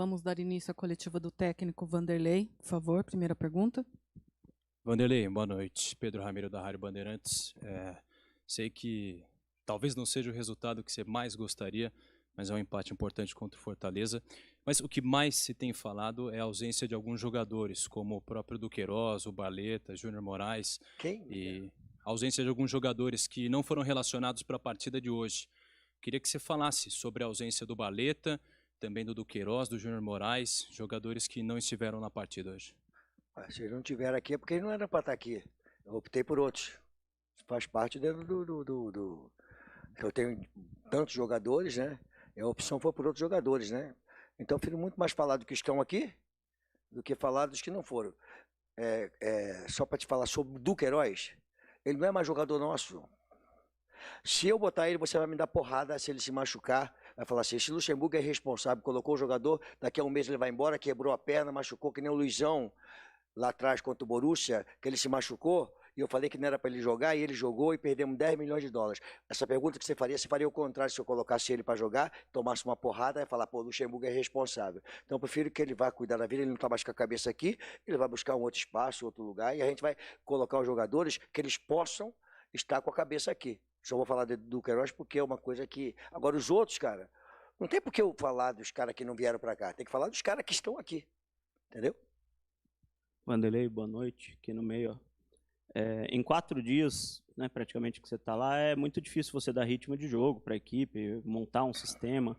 Vamos dar início à coletiva do técnico Vanderlei. Por favor, primeira pergunta. Vanderlei, boa noite. Pedro Ramiro, da Rádio Bandeirantes. Sei que talvez não seja o resultado que você mais gostaria, mas é um empate importante contra o Fortaleza. Mas o que mais se tem falado é a ausência de alguns jogadores, como o próprio Duqueiroz, o Barleta, Júnior Moraes. Quem? E a ausência de alguns jogadores que não foram relacionados para a partida de hoje. Queria que você falasse sobre a ausência do Barleta, também do Duqueiroz, do Júnior Moraes, jogadores que não estiveram na partida hoje. Se eles não estiveram aqui é porque eles não eram para estar aqui. Eu optei por outros. Isso faz parte dentro do... Eu tenho tantos jogadores, né? E a opção foi por outros jogadores, né? Então eu prefiro muito mais falar do que estão aqui do que falar dos que não foram. Só para te falar sobre o Duqueiroz, ele não é mais jogador nosso. Se eu botar ele, você vai me dar porrada se ele se machucar. Vai falar assim, esse Luxemburgo é responsável, colocou o jogador, daqui a um mês ele vai embora, quebrou a perna, machucou, que nem o Luizão lá atrás contra o Borussia, que ele se machucou, e eu falei que não era para ele jogar, e ele jogou e perdemos 10 milhões de dólares. Essa pergunta que você faria o contrário se eu colocasse ele para jogar, tomasse uma porrada e falar, pô, o Luxemburgo é responsável. Então eu prefiro que ele vá cuidar da vida, ele não está mais com a cabeça aqui, ele vai buscar um outro espaço, outro lugar, e a gente vai colocar os jogadores que eles possam estar com a cabeça aqui. Só vou falar do Queiroz porque é uma coisa que... Agora os outros, cara, não tem por que eu falar dos caras que não vieram para cá, tem que falar dos caras que estão aqui, entendeu? Vanderlei, boa noite, aqui no meio. Em 4 dias, né, praticamente que você está lá, é muito difícil você dar ritmo de jogo para a equipe, montar um sistema,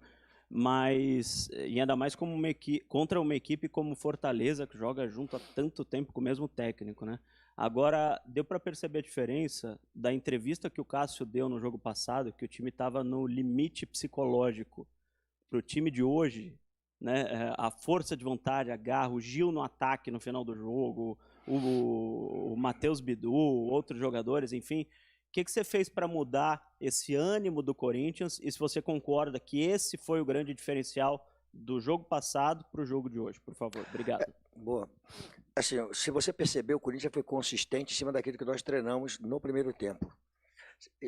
mas, e ainda mais como contra uma equipe como Fortaleza, que joga junto há tanto tempo com o mesmo técnico, né? Agora, deu para perceber a diferença da entrevista que o Cássio deu no jogo passado, que o time estava no limite psicológico, para o time de hoje, né? A força de vontade, a garra, o Gil no ataque no final do jogo, o Matheus Bidu, outros jogadores, enfim. O que você fez para mudar esse ânimo do Corinthians e se você concorda que esse foi o grande diferencial do jogo passado para o jogo de hoje, por favor? Obrigado. Boa. Assim, se você percebeu, o Corinthians foi consistente em cima daquilo que nós treinamos no primeiro tempo.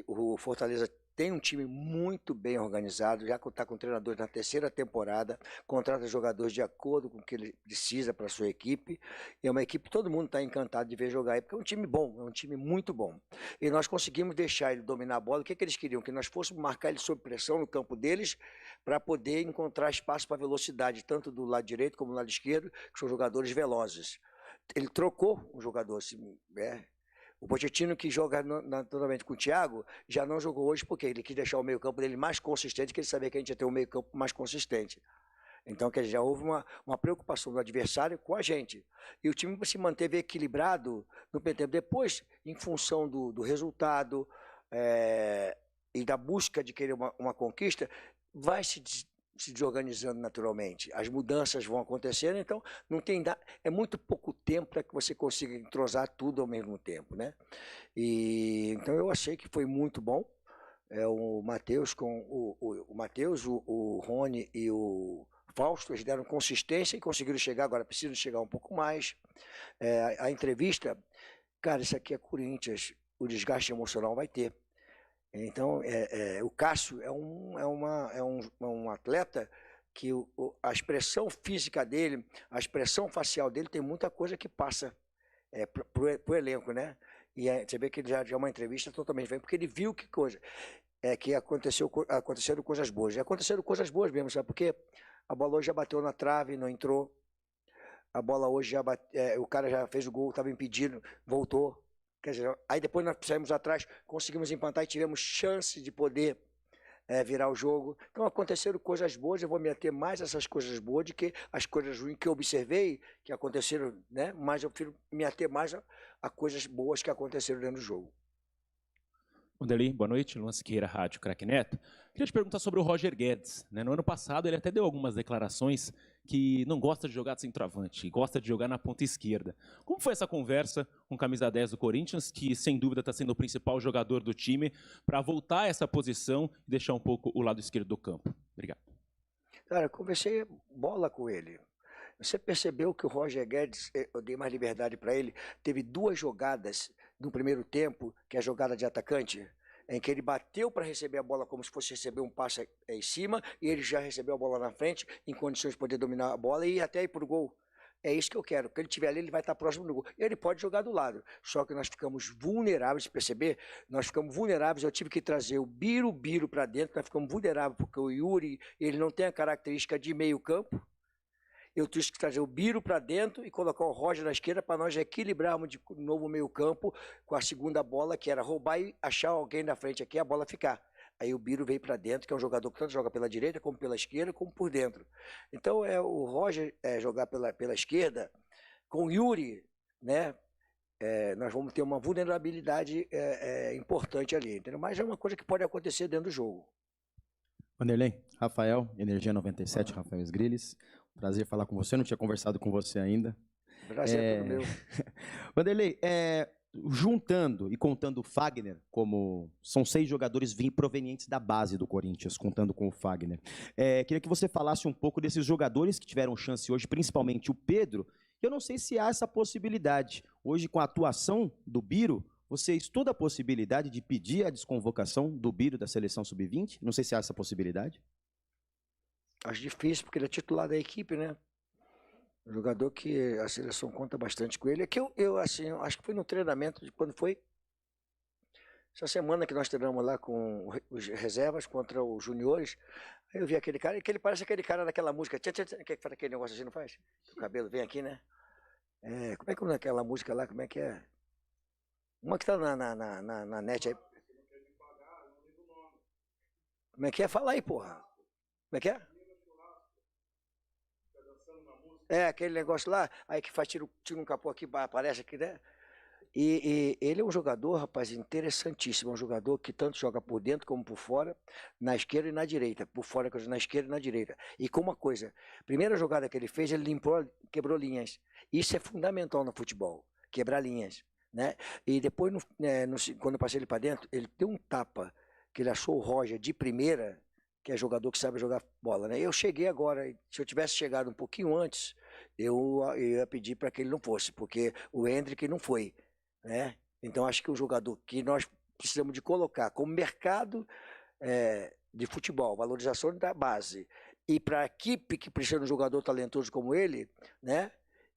O Fortaleza tem um time muito bem organizado, já está com treinadores na 3ª temporada, contrata jogadores de acordo com o que ele precisa para a sua equipe, e é uma equipe que todo mundo está encantado de ver jogar aí, porque é um time bom, é um time muito bom. E nós conseguimos deixar ele dominar a bola. O que eles queriam? Que nós fôssemos marcar ele sob pressão no campo deles, para poder encontrar espaço para velocidade, tanto do lado direito como do lado esquerdo, que são jogadores velozes. Ele trocou o jogador, o Pochettino, que joga naturalmente com o Thiago, já não jogou hoje porque ele quis deixar o meio-campo dele mais consistente, porque ele sabia que a gente ia ter um meio-campo mais consistente. Então, quer dizer, já houve uma preocupação do adversário com a gente. E o time se manteve equilibrado no primeiro tempo. Depois, em função do resultado e da busca de querer uma conquista, vai se desorganizando naturalmente. As mudanças vão acontecendo, então não tem é muito pouco tempo para que você consiga entrosar tudo ao mesmo tempo, né? Então eu achei que foi muito bom. O Matheus com o Rony e o Fausto, eles deram consistência e conseguiram chegar. Agora precisam chegar um pouco mais. A entrevista, cara, isso aqui é Corinthians, o desgaste emocional vai ter. Então, o Cássio é um atleta que a expressão física dele, a expressão facial dele tem muita coisa que passa para o elenco, né? E você vê que ele já é uma entrevista totalmente diferente, porque ele viu que coisa que aconteceram coisas boas. E aconteceram coisas boas mesmo, sabe? Porque a bola hoje já bateu na trave, não entrou. A bola hoje já o cara já fez o gol, estava impedido, voltou. Quer dizer, aí depois nós saímos atrás, conseguimos empatar e tivemos chance de poder virar o jogo. Então aconteceram coisas boas, eu vou me ater mais a essas coisas boas do que as coisas ruins que eu observei, que aconteceram, né? Mas eu prefiro me ater mais a coisas boas que aconteceram dentro do jogo. Vanderlei, boa noite. Luan Siqueira, Rádio Craque Neto. Queria te perguntar sobre o Roger Guedes, né? No ano passado ele até deu algumas declarações que não gosta de jogar de centroavante, gosta de jogar na ponta esquerda. Como foi essa conversa com o camisa 10 do Corinthians, que sem dúvida está sendo o principal jogador do time, para voltar a essa posição e deixar um pouco o lado esquerdo do campo? Obrigado. Cara, eu conversei bola com ele. Você percebeu que o Roger Guedes, eu dei mais liberdade para ele, teve 2 jogadas no primeiro tempo, que é a jogada de atacante. em que ele bateu para receber a bola como se fosse receber um passe em cima, e ele já recebeu a bola na frente, em condições de poder dominar a bola e ir até ir para o gol. É isso que eu quero. Quando ele estiver ali, ele vai estar próximo do gol. Ele pode jogar do lado. Só que nós ficamos vulneráveis, perceber? Nós ficamos vulneráveis. Eu tive que trazer o Biro para dentro, nós ficamos vulneráveis, porque o Yuri, ele não tem a característica de meio campo. Eu tive que trazer o Biro para dentro e colocar o Roger na esquerda para nós equilibrarmos de novo o meio campo com a segunda bola, que era roubar e achar alguém na frente aqui, a bola ficar. Aí o Biro veio para dentro, que é um jogador que tanto joga pela direita, como pela esquerda, como por dentro. Então o Roger jogar pela esquerda, com o Yuri, né? Nós vamos ter uma vulnerabilidade importante ali, entendeu? Mas é uma coisa que pode acontecer dentro do jogo. Vanderlei, Rafael, Energia 97, Rafael Esgrilles. Prazer falar com você, não tinha conversado com você ainda. Prazer é todo meu. Vanderlei, juntando e contando o Fagner, como são 6 jogadores provenientes da base do Corinthians, contando com o Fagner. Queria que você falasse um pouco desses jogadores que tiveram chance hoje, principalmente o Pedro. Eu não sei se há essa possibilidade. Hoje, com a atuação do Biro, você estuda a possibilidade de pedir a desconvocação do Biro da seleção sub-20? Não sei se há essa possibilidade. Acho difícil, porque ele é titular da equipe, né? Um jogador que a seleção conta bastante com ele. É que eu assim, acho que foi no treinamento de quando foi. Essa semana que nós treinamos lá com os reservas contra os juniores. Aí eu vi aquele cara, que ele parece aquele cara daquela música. Que faz aquele negócio assim, não faz? O cabelo vem aqui, né? Como é que é aquela música lá? Como é que é? Uma que tá na net aí. Como é que é? Fala aí, porra. Como é que é? Aquele negócio lá, aí que faz, tira um capô aqui, aparece aqui, né? E ele é um jogador, rapaz, interessantíssimo. É um jogador que tanto joga por dentro como por fora, na esquerda e na direita. Por fora, na esquerda e na direita. E com uma coisa, primeira jogada que ele fez, ele quebrou linhas. Isso é fundamental no futebol, quebrar linhas, né? E depois, quando eu passei ele para dentro, ele deu um tapa, que ele achou o Roger de primeira, que é jogador que sabe jogar bola, né? Eu cheguei agora, se eu tivesse chegado um pouquinho antes, eu ia pedir para que ele não fosse, porque o Hendrick não foi, né? Então acho que o jogador que nós precisamos de colocar como mercado de futebol, valorização da base, e para a equipe que precisa de um jogador talentoso como ele, né?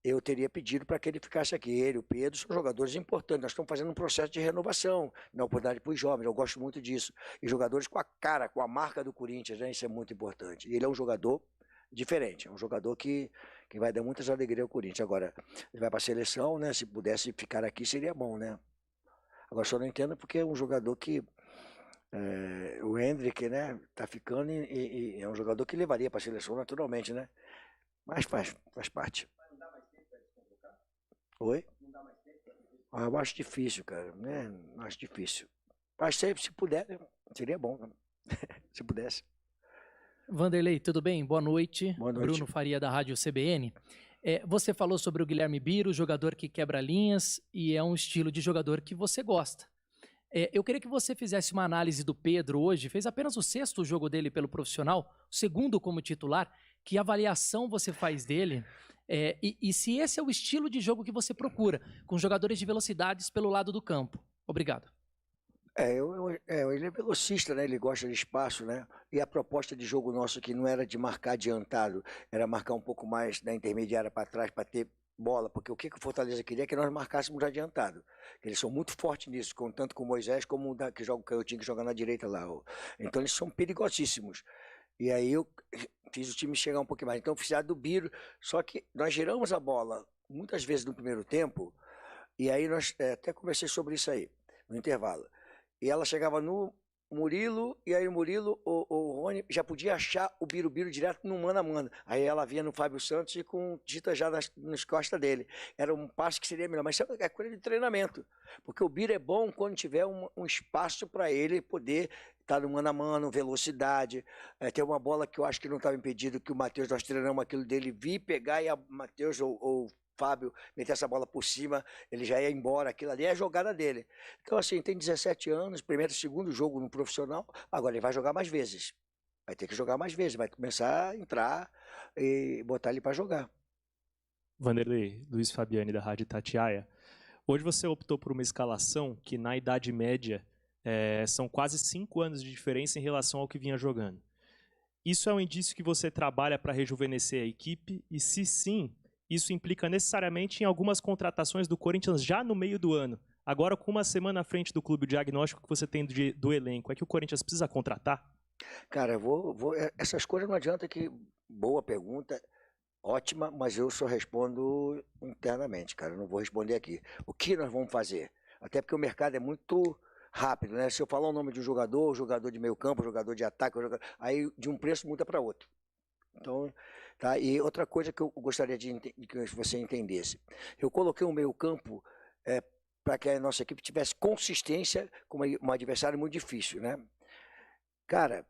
Eu teria pedido para que ele ficasse aqui. Ele e o Pedro são jogadores importantes. Nós estamos fazendo um processo de renovação, na oportunidade para os jovens. Eu gosto muito disso. E jogadores com a cara, com a marca do Corinthians, né? Isso é muito importante. E ele é um jogador diferente. É um jogador que vai dar muitas alegrias ao Corinthians. Agora, ele vai para a seleção, né? Se pudesse ficar aqui, seria bom, né? Agora, só não entendo porque é um jogador que... o Hendrick, né? Tá ficando e é um jogador que levaria para a seleção naturalmente, né? Mas faz parte. Oi? Não dá mais tempo? Eu acho difícil, cara, né? Acho difícil. Mas se puder, seria bom, né? Se pudesse. Vanderlei, tudo bem? Boa noite. Boa noite. Bruno Faria, da Rádio CBN. Você falou sobre o Guilherme Biro, jogador que quebra linhas, e é um estilo de jogador que você gosta. Eu queria que você fizesse uma análise do Pedro hoje, fez apenas o 6º jogo dele pelo profissional, o 2º como titular. Que avaliação você faz dele? E se esse é o estilo de jogo que você procura, com jogadores de velocidades pelo lado do campo. Obrigado. Ele é velocista, né? Ele gosta de espaço, né? E a proposta de jogo nosso que não era de marcar adiantado, era marcar um pouco mais da intermediária para trás, para ter bola, porque o que o Fortaleza queria é que nós marcássemos adiantado. Eles são muito fortes nisso, tanto com o Moisés como o que joga o Canhotinho, que joga na direita lá. Então eles são perigosíssimos. E aí eu fiz o time chegar um pouquinho mais. Então precisava do Biro, só que nós giramos a bola muitas vezes no primeiro tempo, e aí nós até conversei sobre isso aí, no intervalo. E ela chegava no Murilo, e aí o Murilo, o Rony, já podia achar o Biro direto no mano a mano. Aí ela vinha no Fábio Santos e com o Dita já nas costas dele. Era um passe que seria melhor, mas isso é coisa de treinamento. Porque o Biro é bom quando tiver um espaço para ele poder estar no mano a mano, velocidade. Tem uma bola que eu acho que não estava impedido, que o Matheus, nós treinamos aquilo dele, vir pegar e a Matheus ou Fábio meter essa bola por cima, ele já ia embora, aquilo ali é a jogada dele. Então assim, tem 17 anos, primeiro, segundo jogo no profissional, agora ele vai jogar mais vezes. Vai ter que jogar mais vezes, vai começar a entrar e botar ele para jogar. Vanderlei, Luiz Fabiani, da Rádio Itatiaia. Hoje você optou por uma escalação que na Idade Média São quase 5 anos de diferença em relação ao que vinha jogando. Isso é um indício que você trabalha para rejuvenescer a equipe? E se sim, isso implica necessariamente em algumas contratações do Corinthians já no meio do ano. Agora, com uma semana à frente do clube, o diagnóstico que você tem do elenco, é que o Corinthians precisa contratar? Cara, essas coisas não adianta que. Boa pergunta, ótima, mas eu só respondo internamente, cara. Eu não vou responder aqui. O que nós vamos fazer? Até porque o mercado é muito rápido, né? Se eu falar o nome de um jogador de meio campo, jogador de ataque, aí de um preço muda para outro. Então, tá? E outra coisa que eu gostaria que você entendesse. Eu coloquei um meio campo para que a nossa equipe tivesse consistência com um adversário muito difícil, né? Cara,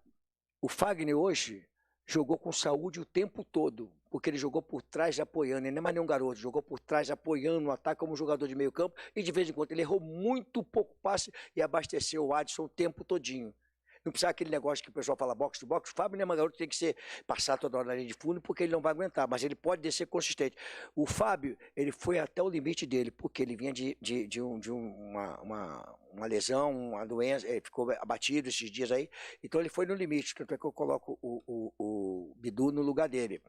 o Fagner hoje jogou com saúde o tempo todo, porque ele jogou por trás apoiando, ele não é mais nenhum garoto, jogou por trás apoiando no ataque como jogador de meio campo, e de vez em quando ele errou muito pouco passe e abasteceu o Adson o tempo todinho. Não precisa aquele negócio que o pessoal fala box to box. O Fábio não é mais garoto, tem que passar toda hora na linha de fundo, porque ele não vai aguentar, mas ele pode descer consistente. O Fábio, ele foi até o limite dele, porque ele vinha de uma lesão, uma doença, ele ficou abatido esses dias aí, então ele foi no limite, tanto é que eu coloco o Bidu no lugar dele.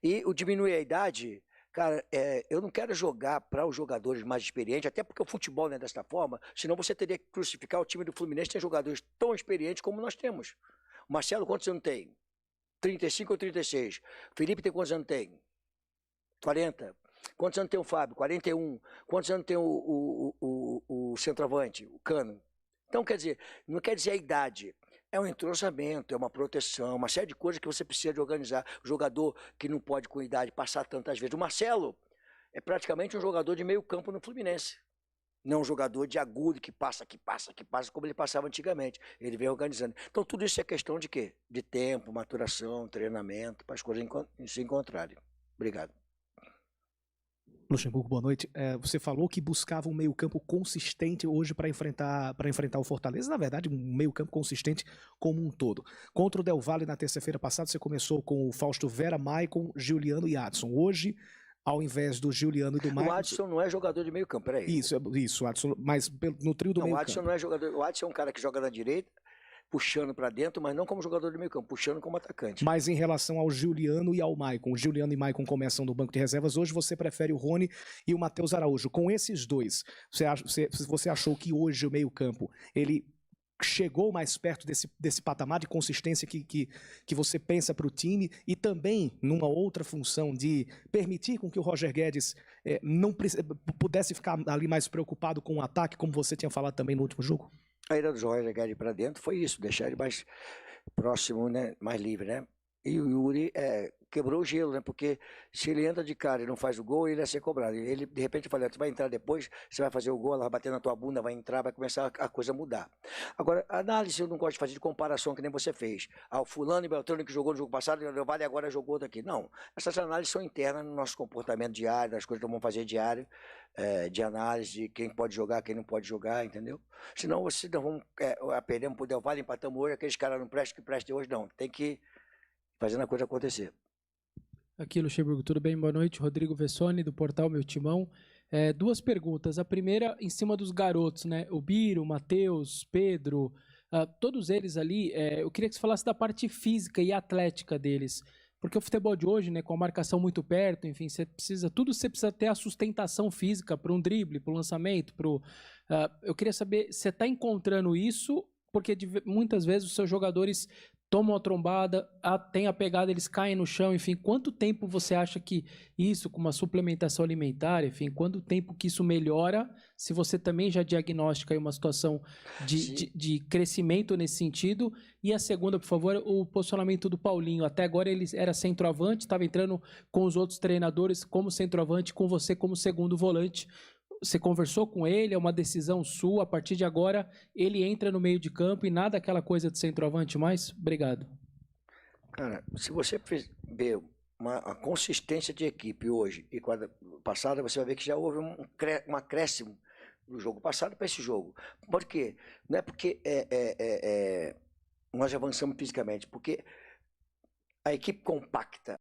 E o diminuir a idade... Cara, eu não quero jogar para os jogadores mais experientes, até porque o futebol não é desta forma, senão você teria que crucificar o time do Fluminense, tem jogadores tão experientes como nós temos. O Marcelo, quantos anos tem? 35 ou 36? O Felipe tem quantos anos tem? 40. Quantos anos tem o Fábio? 41. Quantos anos tem o centroavante, o Cano? Então, quer dizer, não quer dizer a idade. É um entrosamento, é uma proteção, uma série de coisas que você precisa de organizar. O jogador que não pode, com idade, passar tantas vezes. O Marcelo é praticamente um jogador de meio campo no Fluminense. Não um jogador de agudo, que passa, como ele passava antigamente. Ele vem organizando. Então, tudo isso é questão de quê? De tempo, maturação, treinamento, para as coisas se encontrarem. Obrigado. Luxemburgo, boa noite. Você falou que buscava um meio-campo consistente hoje para enfrentar o Fortaleza. Na verdade, um meio-campo consistente como um todo. Contra o Del Valle na terça-feira passada, você começou com o Fausto Vera, Maicon, Giuliano e Adson. Hoje, ao invés do Giuliano e do Maicon... O Adson não é jogador de meio-campo, peraí. Isso, Adson, mas no trio do meio-campo. O Adson não é jogador. O Adson é um cara que joga na direita, puxando para dentro, mas não como jogador de meio campo, puxando como atacante. Mas em relação ao Giuliano e ao Maicon, o Giuliano e Maicon começam no banco de reservas, hoje você prefere o Rony e o Matheus Araújo. Com esses dois, você achou que hoje o meio campo, ele chegou mais perto desse patamar de consistência que você pensa para o time, e também numa outra função de permitir com que o Roger Guedes não pudesse ficar ali mais preocupado com o ataque, como você tinha falado também no último jogo? A ida do Roger Guedes para dentro foi isso, deixar ele mais próximo, né, mais livre, né? E o Yuri quebrou o gelo, né? Porque se ele entra de cara e não faz o gol, ele ia ser cobrado. Ele, de repente, falou, você vai entrar depois, você vai fazer o gol, ela vai bater na tua bunda, vai entrar, vai começar a coisa a mudar. Agora, a análise eu não gosto de fazer de comparação, que nem você fez. O fulano e Beltrano que jogou no jogo passado, o Vale agora jogou daqui. Não, essas análises são internas no nosso comportamento diário, das coisas que vamos fazer diário, de análise de quem pode jogar, quem não pode jogar, entendeu? Senão, vocês não vão perdemos pro Del Valle, empatamos hoje, aqueles caras não prestam, que prestem hoje, não. Tem que fazendo a coisa acontecer. Aqui, Luxemburgo, tudo bem? Boa noite. Rodrigo Vessoni, do portal Meu Timão. Duas perguntas. A primeira, em cima dos garotos, né? O Biro, o Matheus, Pedro, todos eles ali, eu queria que você falasse da parte física e atlética deles. Porque o futebol de hoje, né, com a marcação muito perto, enfim, você precisa ter a sustentação física para um drible, para um lançamento, eu queria saber, você está encontrando isso? Porque muitas vezes os seus jogadores tomam a trombada, tem a pegada, eles caem no chão, enfim, quanto tempo você acha que isso, com uma suplementação alimentar, enfim, quanto tempo que isso melhora, se você também já diagnostica aí uma situação de crescimento nesse sentido? E a segunda, por favor, o posicionamento do Paulinho. Até agora ele era centroavante, estava entrando com os outros treinadores como centroavante, com você como segundo volante. Você conversou com ele, é uma decisão sua, a partir de agora ele entra no meio de campo e nada aquela coisa de centroavante mais? Obrigado. Cara, se você ver uma consistência de equipe hoje e quadra passada, você vai ver que já houve um acréscimo do jogo passado para esse jogo. Por quê? Não é porque nós avançamos fisicamente, porque a equipe compacta,